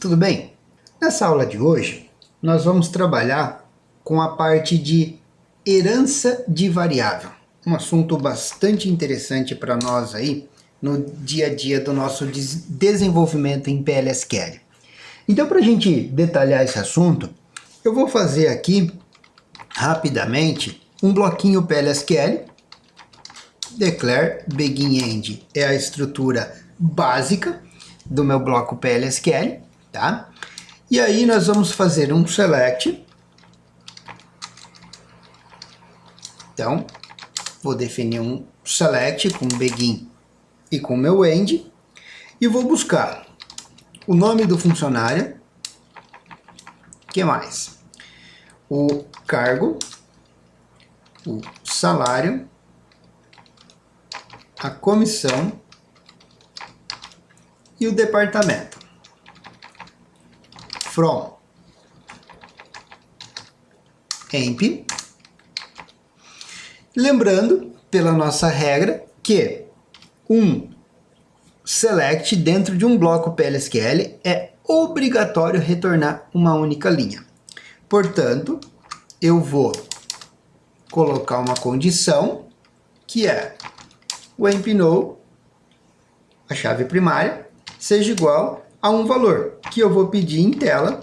tudo bem? Nessa aula de hoje, nós vamos trabalhar com a parte de herança de variável. Um assunto bastante interessante para nós aí no dia a dia do nosso desenvolvimento em PLSQL. Então, para a gente detalhar esse assunto, eu vou fazer aqui, rapidamente, um bloquinho PLSQL. Declare BeginEnd é a estrutura básica do meu bloco PLSQL, tá? E aí nós vamos fazer um select. Então, vou definir um select com begin e com meu end e vou buscar o nome do funcionário, que mais? O cargo, o salário, a comissão e o departamento. From emp. Lembrando, pela nossa regra, que um select dentro de um bloco PLSQL é obrigatório retornar uma única linha. Portanto, eu vou colocar uma condição que é o empNow, a chave primária, seja igual a um valor, que eu vou pedir em tela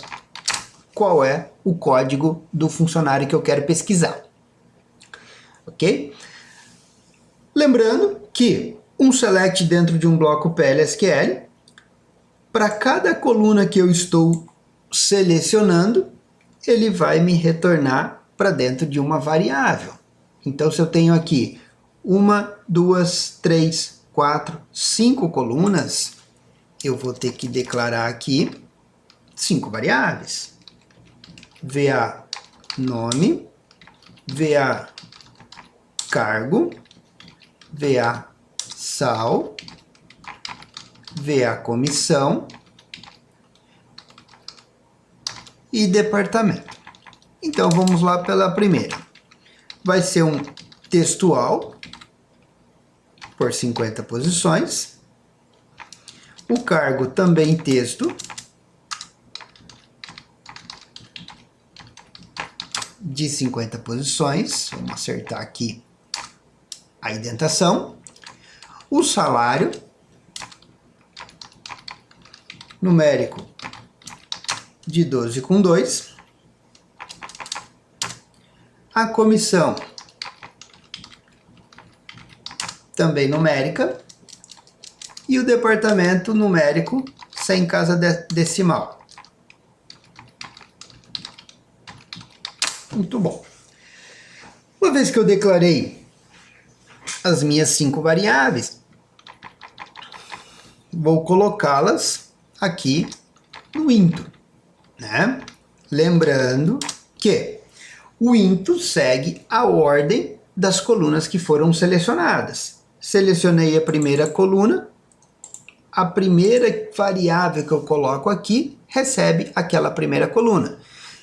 qual é o código do funcionário que eu quero pesquisar. Ok? Lembrando que um select dentro de um bloco PLSQL, para cada coluna que eu estou selecionando, ele vai me retornar para dentro de uma variável. Então, se eu tenho aqui 1, 2, 3, 4, 5 colunas, eu vou ter que declarar aqui 5 variáveis. VA nome, VA cargo, VA sal, VA comissão e departamento. Então vamos lá pela primeira. Vai ser um textual por 50 posições. O cargo também texto de 50 posições. Vamos acertar aqui a indentação. O salário numérico de 12 com 2. A comissão também numérica. E o departamento numérico sem casa decimal. Muito bom. Uma vez que eu declarei as minhas 5 variáveis, vou colocá-las aqui no into, né? Lembrando que o into segue a ordem das colunas que foram selecionadas. Selecionei a primeira coluna, a primeira variável que eu coloco aqui recebe aquela primeira coluna.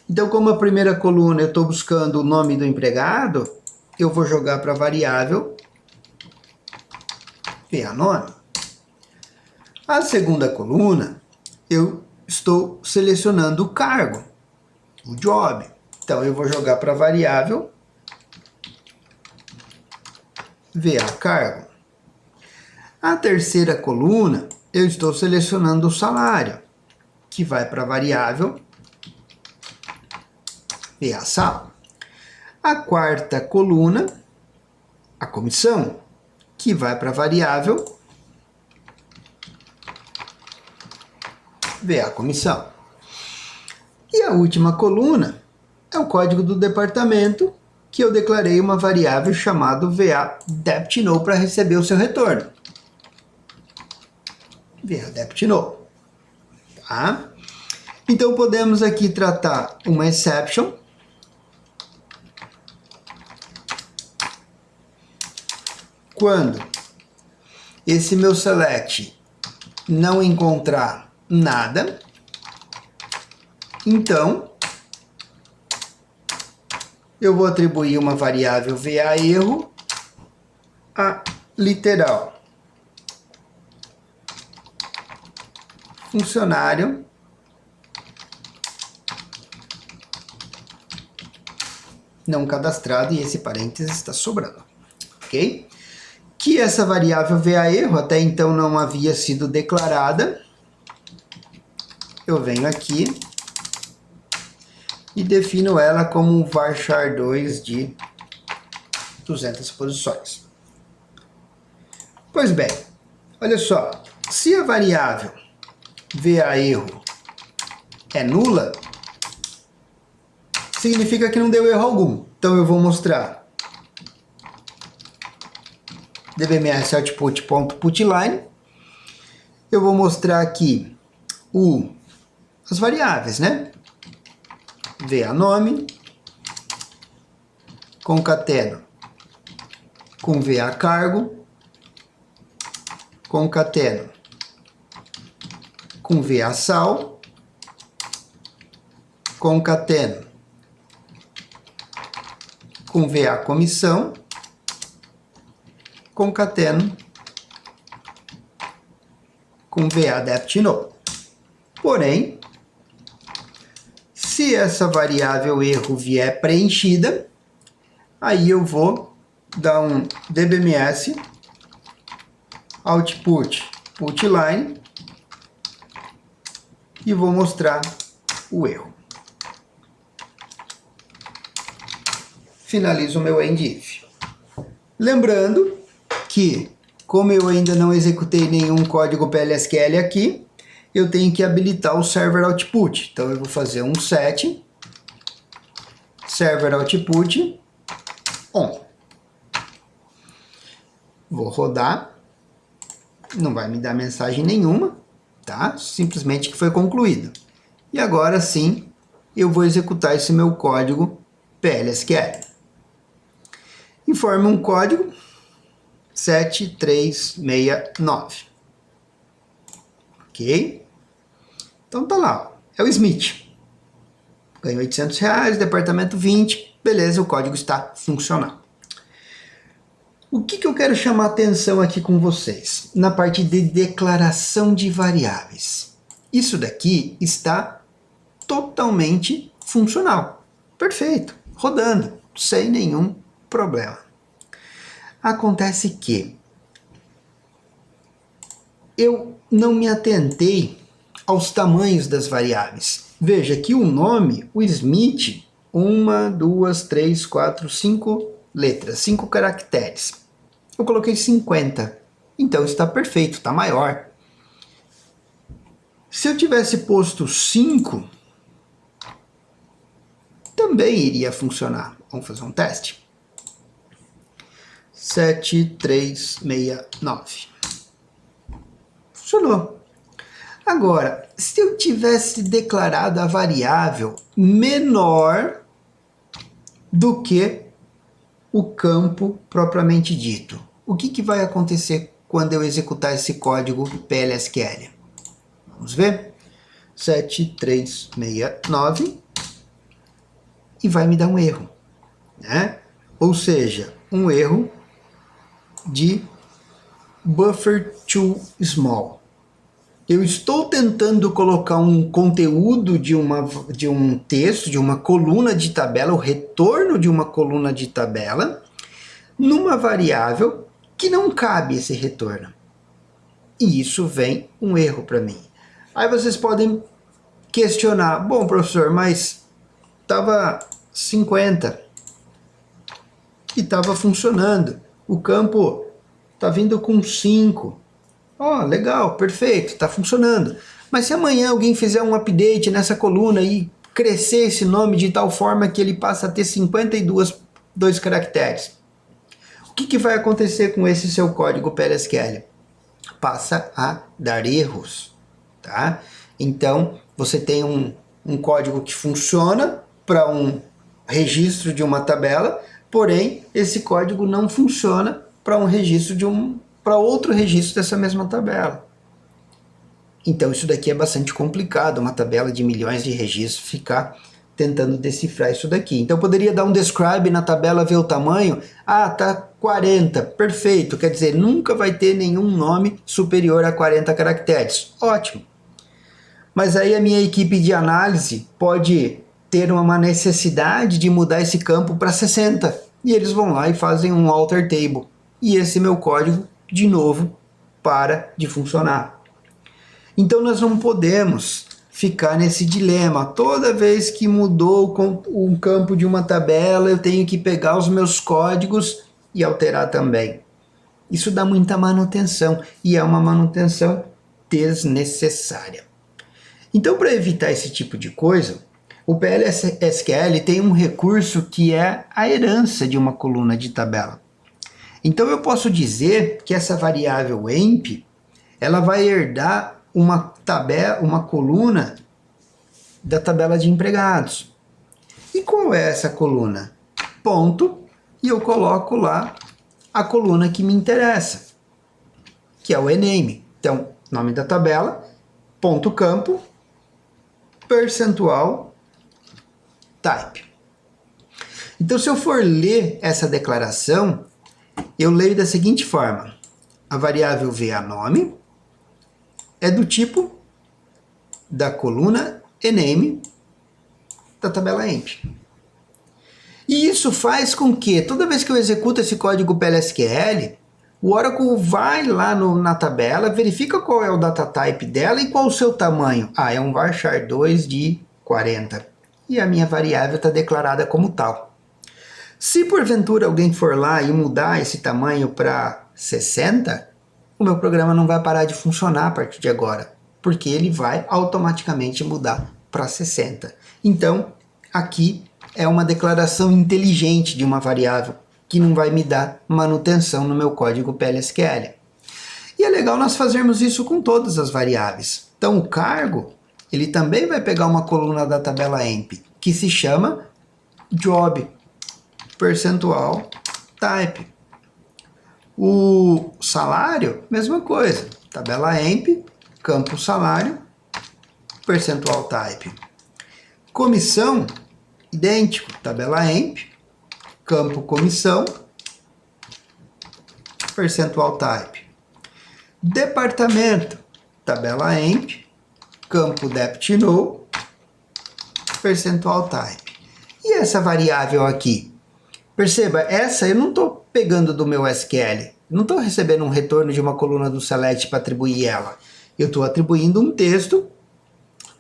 Então, como a primeira coluna eu estou buscando o nome do empregado, eu vou jogar para a variável VA nome. A segunda coluna, eu estou selecionando o cargo, o job. Então, eu vou jogar para a variável VA cargo. A terceira coluna, eu estou selecionando o salário, que vai para a variável VA sal. A quarta coluna, a comissão, que vai para a variável VA comissão. E a última coluna é o código do departamento, que eu declarei uma variável chamada VA deptNow para receber o seu retorno. VA deptNow. Tá? Então podemos aqui tratar uma exception. Quando esse meu select não encontrar nada, então eu vou atribuir uma variável VA erro a literal funcionário não cadastrado e esse parênteses está sobrando, ok? Que essa variável VA erro até então não havia sido declarada, eu venho aqui e defino ela como um varchar 2 de 200 posições. Pois bem, olha só, se a variável VA erro é nula, significa que não deu erro algum. Então eu vou mostrar dbms output.putLine. Eu vou mostrar aqui as variáveis, né? VA nome, concateno com VA cargo, concateno com VA sal, concateno com VA comissão, concateno com VA depth no. Porém, se essa variável erro vier preenchida, aí eu vou dar um dbms output.putLine e vou mostrar o erro. Finalizo o meu end-if. Lembrando que, como eu ainda não executei nenhum código PLSQL aqui, eu tenho que habilitar o server output. Então eu vou fazer um set server output on. Vou rodar. Não vai me dar mensagem nenhuma, tá? Simplesmente que foi concluído. E agora sim, eu vou executar esse meu código PLSQL. Informe um código 7369. Ok? Então tá lá, é o Smith. Ganhou R$800, departamento 20, beleza, o código está funcionando. O que eu quero chamar a atenção aqui com vocês? Na parte de declaração de variáveis. Isso daqui está totalmente funcional. Perfeito, rodando, sem nenhum problema. Acontece que eu não me atentei aos tamanhos das variáveis. Veja que o nome, o Smith, 1, 2, 3, 4, 5 letras, 5 caracteres. Eu coloquei 50, então está perfeito, está maior. Se eu tivesse posto 5, também iria funcionar. Vamos fazer um teste. 7369. Funcionou. Agora, se eu tivesse declarado a variável menor do que o campo propriamente dito, o que vai acontecer quando eu executar esse código PLSQL? Vamos ver. 7369 e vai me dar um erro, né? Ou seja, um erro de buffer too small. Eu estou tentando colocar um conteúdo de um texto, de uma coluna de tabela, o retorno de uma coluna de tabela, numa variável que não cabe esse retorno. E isso vem um erro para mim. Aí vocês podem questionar, bom professor, mas estava 50 e estava funcionando. O campo está vindo com 5. Ó, legal, perfeito, está funcionando. Mas se amanhã alguém fizer um update nessa coluna e crescer esse nome de tal forma que ele passa a ter 52 caracteres, o que vai acontecer com esse seu código PLSQL? Passa a dar erros, tá? Então, você tem um código que funciona para um registro de uma tabela, porém, esse código não funciona para um registro para outro registro dessa mesma tabela. Então isso daqui é bastante complicado, uma tabela de milhões de registros, ficar tentando decifrar isso daqui. Então eu poderia dar um describe na tabela, ver o tamanho, tá 40, perfeito, quer dizer, nunca vai ter nenhum nome superior a 40 caracteres, ótimo. Mas aí a minha equipe de análise pode ter uma necessidade de mudar esse campo para 60. E eles vão lá e fazem um alter table. E esse meu código, de novo, para de funcionar. Então nós não podemos ficar nesse dilema. Toda vez que mudou um campo de uma tabela, eu tenho que pegar os meus códigos e alterar também. Isso dá muita manutenção e é uma manutenção desnecessária. Então, para evitar esse tipo de coisa, o PL/SQL tem um recurso que é a herança de uma coluna de tabela. Então eu posso dizer que essa variável emp, ela vai herdar uma coluna da tabela de empregados. E qual é essa coluna? Ponto, e eu coloco lá a coluna que me interessa, que é o ename. Então, nome da tabela, ponto campo, percentual, type. Então, se eu for ler essa declaração, eu leio da seguinte forma: a variável va_nome é do tipo da coluna ename da tabela emp. E isso faz com que, toda vez que eu executo esse código PL/SQL, o Oracle vai lá na tabela, verifica qual é o data type dela e qual o seu tamanho. Ah, é um varchar 2 de 40. E a minha variável está declarada como tal. Se porventura alguém for lá e mudar esse tamanho para 60, o meu programa não vai parar de funcionar a partir de agora, porque ele vai automaticamente mudar para 60. Então, aqui é uma declaração inteligente de uma variável que não vai me dar manutenção no meu código PL/SQL. E é legal nós fazermos isso com todas as variáveis. Então, o cargo, ele também vai pegar uma coluna da tabela emp, que se chama job, percentual, type. O salário, mesma coisa. Tabela emp, campo salário, percentual type. Comissão, idêntico. Tabela emp, campo comissão, percentual type. Departamento, tabela emp, campo dept no, percentual type. E essa variável aqui? Perceba, essa eu não estou pegando do meu SQL. Não estou recebendo um retorno de uma coluna do select para atribuir ela. Eu estou atribuindo um texto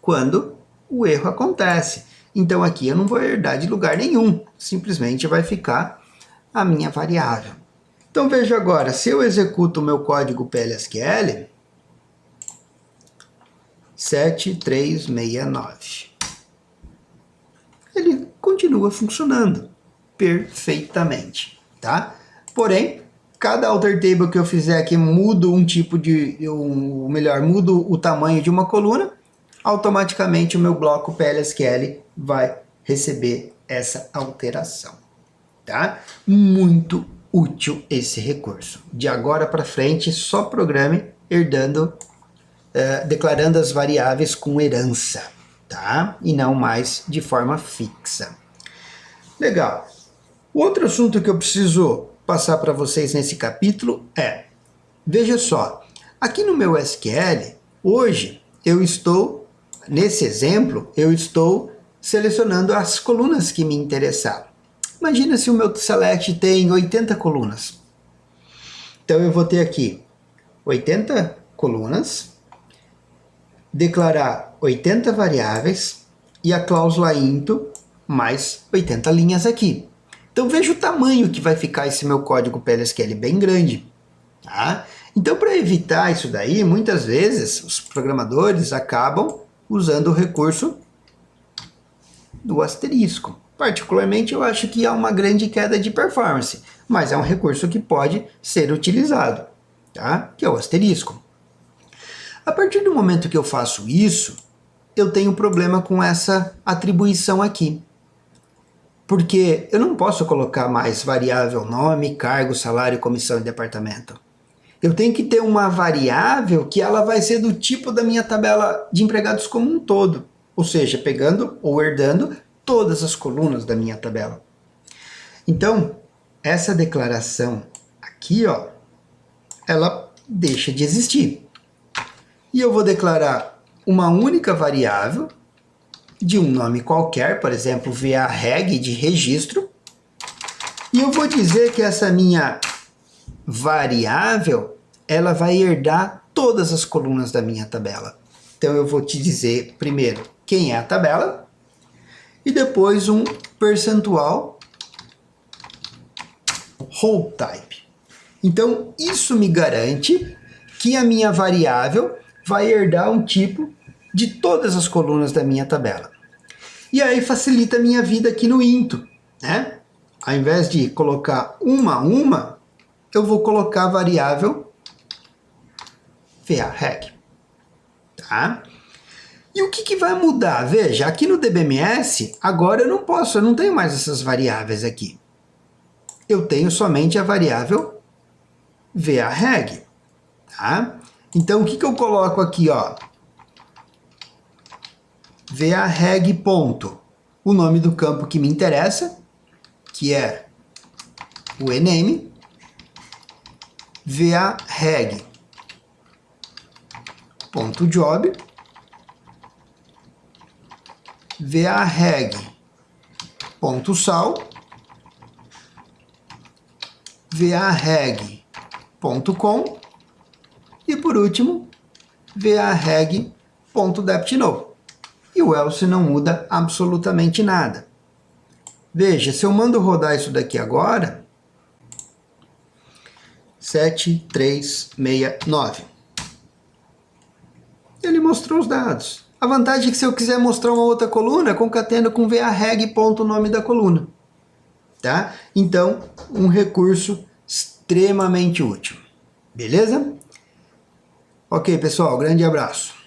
quando o erro acontece. Então aqui eu não vou herdar de lugar nenhum. Simplesmente vai ficar a minha variável. Então veja agora, se eu executo o meu código PL/SQL, 7369. Ele continua funcionando perfeitamente, tá? Porém, cada alter table que eu fizer aqui mudo um tipo de, mudo o tamanho de uma coluna, automaticamente o meu bloco PL/SQL vai receber essa alteração, tá? Muito útil esse recurso. De agora para frente, só programe herdando, declarando as variáveis com herança, tá? E não mais de forma fixa. Legal. O outro assunto que eu preciso passar para vocês nesse capítulo é, veja só, aqui no meu SQL, hoje eu estou, nesse exemplo, eu estou selecionando as colunas que me interessaram. Imagina se o meu select tem 80 colunas. Então eu vou ter aqui 80 colunas, declarar 80 variáveis e a cláusula into mais 80 linhas aqui. Então veja o tamanho que vai ficar esse meu código PL/SQL, bem grande. Tá? Então, para evitar isso daí, muitas vezes os programadores acabam usando o recurso do asterisco. Particularmente eu acho que há uma grande queda de performance, mas é um recurso que pode ser utilizado, tá? Que é o asterisco. A partir do momento que eu faço isso, eu tenho problema com essa atribuição aqui. Porque eu não posso colocar mais variável nome, cargo, salário, comissão e departamento. Eu tenho que ter uma variável que ela vai ser do tipo da minha tabela de empregados como um todo. Ou seja, pegando ou herdando todas as colunas da minha tabela. Então, essa declaração aqui, ó, ela deixa de existir. E eu vou declarar uma única variável de um nome qualquer, por exemplo, VA-reg de registro, e eu vou dizer que essa minha variável, ela vai herdar todas as colunas da minha tabela. Então eu vou te dizer primeiro quem é a tabela, e depois um percentual whole type. Então isso me garante que a minha variável vai herdar um tipo de todas as colunas da minha tabela. E aí facilita a minha vida aqui no into, né? Ao invés de colocar uma a uma, eu vou colocar a variável VA-reg, tá? E o que vai mudar? Veja, aqui no DBMS, agora eu não tenho mais essas variáveis aqui. Eu tenho somente a variável VA-reg, tá? Então, o que eu coloco aqui, ó? VA-reg ponto, o nome do campo que me interessa, que é o ename, VA-reg ponto job, VA-reg ponto sal, VA-reg ponto com e por último VA-reg ponto depth-no. E o else não muda absolutamente nada. Veja, se eu mando rodar isso daqui agora, 7369. Ele mostrou os dados. A vantagem é que se eu quiser mostrar uma outra coluna, concateno com VA-reg ponto nome da coluna. Tá? Então, um recurso extremamente útil. Beleza? Ok, pessoal, grande abraço.